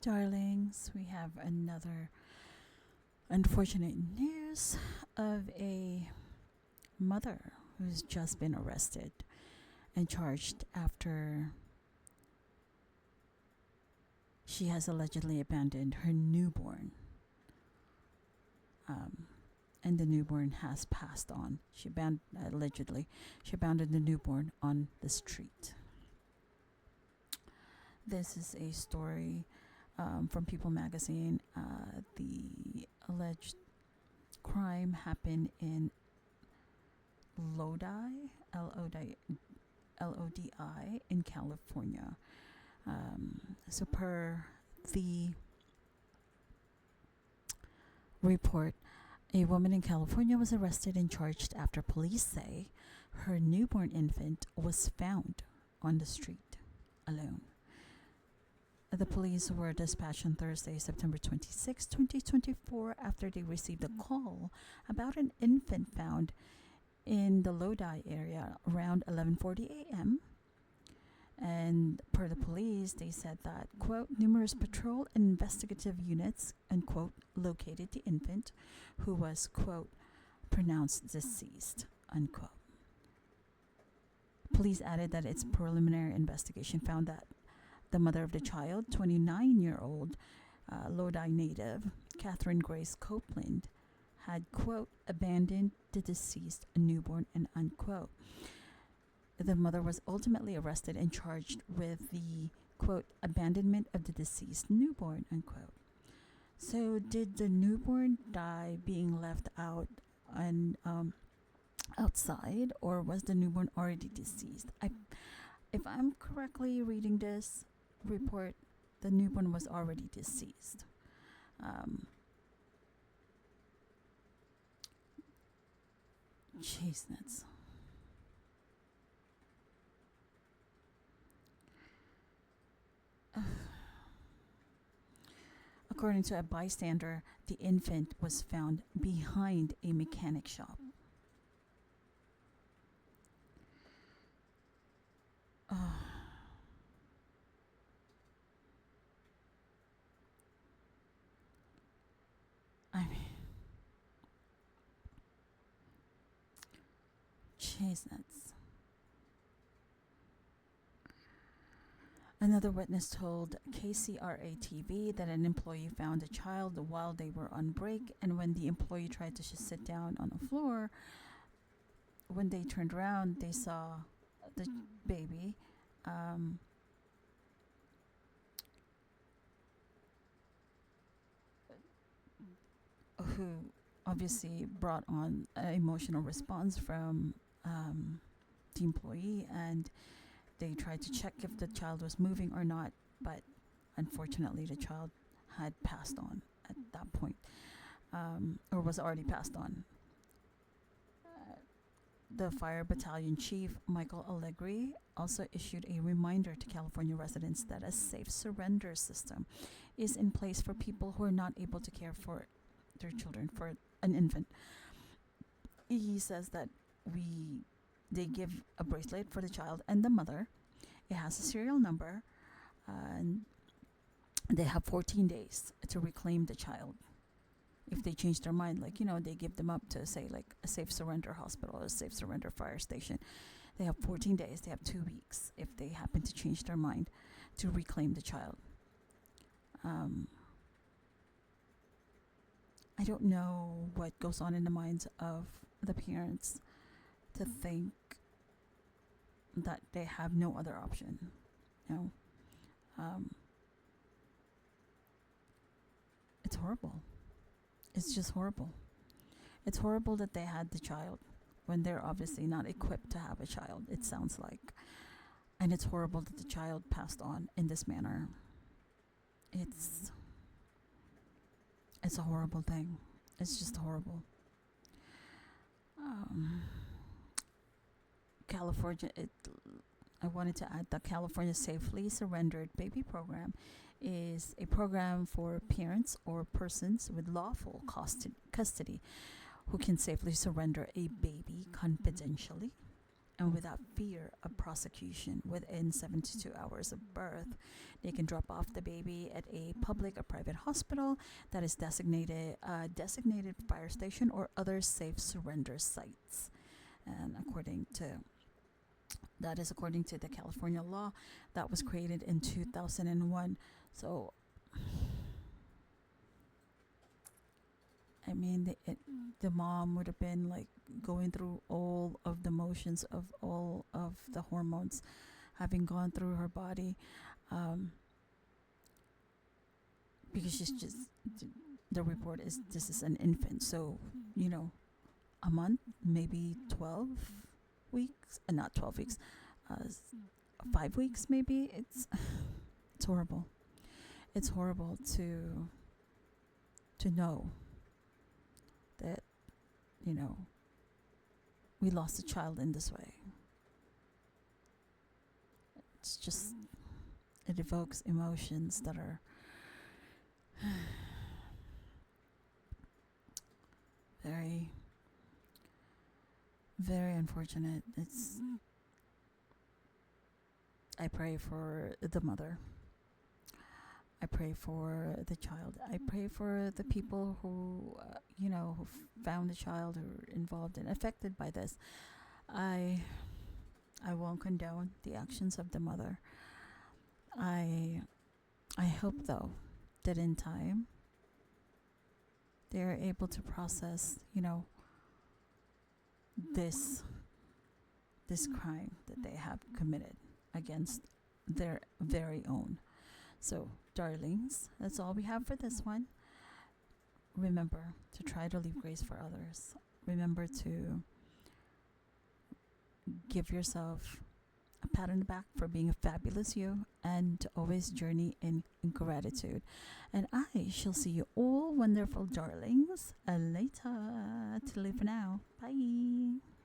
Darlings, we have another unfortunate news of a mother who's just been arrested and charged after she has allegedly abandoned her newborn. Um, and the newborn has passed on. Allegedly she abandoned the newborn on the street. This is a story from People Magazine. The alleged crime happened in Lodi, Lodi, in California. So, per the report, a woman in California was arrested and charged after police say her newborn infant was found on the street alone. The police were dispatched on Thursday, September 26, 2024, after they received a call about an infant found in the Lodi area around 11:40 a.m. And per the police, they said that, quote, numerous patrol and investigative units, unquote, located the infant who was, quote, pronounced deceased, unquote. Police added that its preliminary investigation found that the mother of the child, 29-year-old Lodi native Catherine Grace Copeland, had, quote, abandoned the deceased newborn, and unquote. The mother was ultimately arrested and charged with the, quote, abandonment of the deceased newborn, unquote. So, did the newborn die being left out and outside, or was the newborn already deceased? If I'm correctly reading this report, the newborn was already deceased. Jeez, that's. According to a bystander, the infant was found behind a mechanic shop. I mean, jeez, nuts. Another witness told KCRA TV that an employee found a child while they were on break, and when the employee tried to just sit down on the floor, when they turned around, they saw the baby. Who obviously brought on an emotional response from the employee, and they tried to check if the child was moving or not, but unfortunately the child had passed on at that point, or was already passed on. The fire battalion chief, Michael Allegri, also issued a reminder to California residents that a safe surrender system is in place for people who are not able to care for their children, for an infant. He says that they give a bracelet for the child and the mother. It has a serial number, and they have 14 days to reclaim the child. If they change their mind, they give them up to, say, like a safe surrender hospital or a safe surrender fire station. They have 14 days, they have 2 weeks if they happen to change their mind to reclaim the child. I don't know what goes on in the minds of the parents to think that they have no other option. It's horrible. It's just horrible. It's horrible that they had the child when they're obviously not equipped to have a child, it sounds like. And it's horrible that the child passed on in this manner. It's a horrible thing. It's just horrible. California, I wanted to add that California Safely Surrendered Baby Program is a program for parents or persons with lawful custody who can safely surrender a baby confidentially and without fear of prosecution within 72 hours of birth. They can drop off the baby at a public or private hospital that is designated fire station or other safe surrender sites. And that is according to the California law that was created in 2001. So, I mean, the mom would have been like going through all of the motions of all of the hormones having gone through her body, because she's just, the report is this is an infant. So, a month, maybe 12 weeks, not 12 weeks, 5 weeks maybe. It's horrible. It's horrible to know that, we lost a child in this way. It's just, it evokes emotions that are very, very unfortunate. I pray for the mother. I pray for the child. I pray for the people who, who found the child, who are involved and affected by this. I won't condone the actions of the mother. I hope, though, that in time they are able to process, this crime that they have committed against their very own. So, darlings, that's all we have for this one. Remember to try to leave grace for others. Remember to give yourself a pat on the back for being a fabulous you, and to always journey in gratitude. And I shall see you all wonderful darlings later. Till for now. Bye.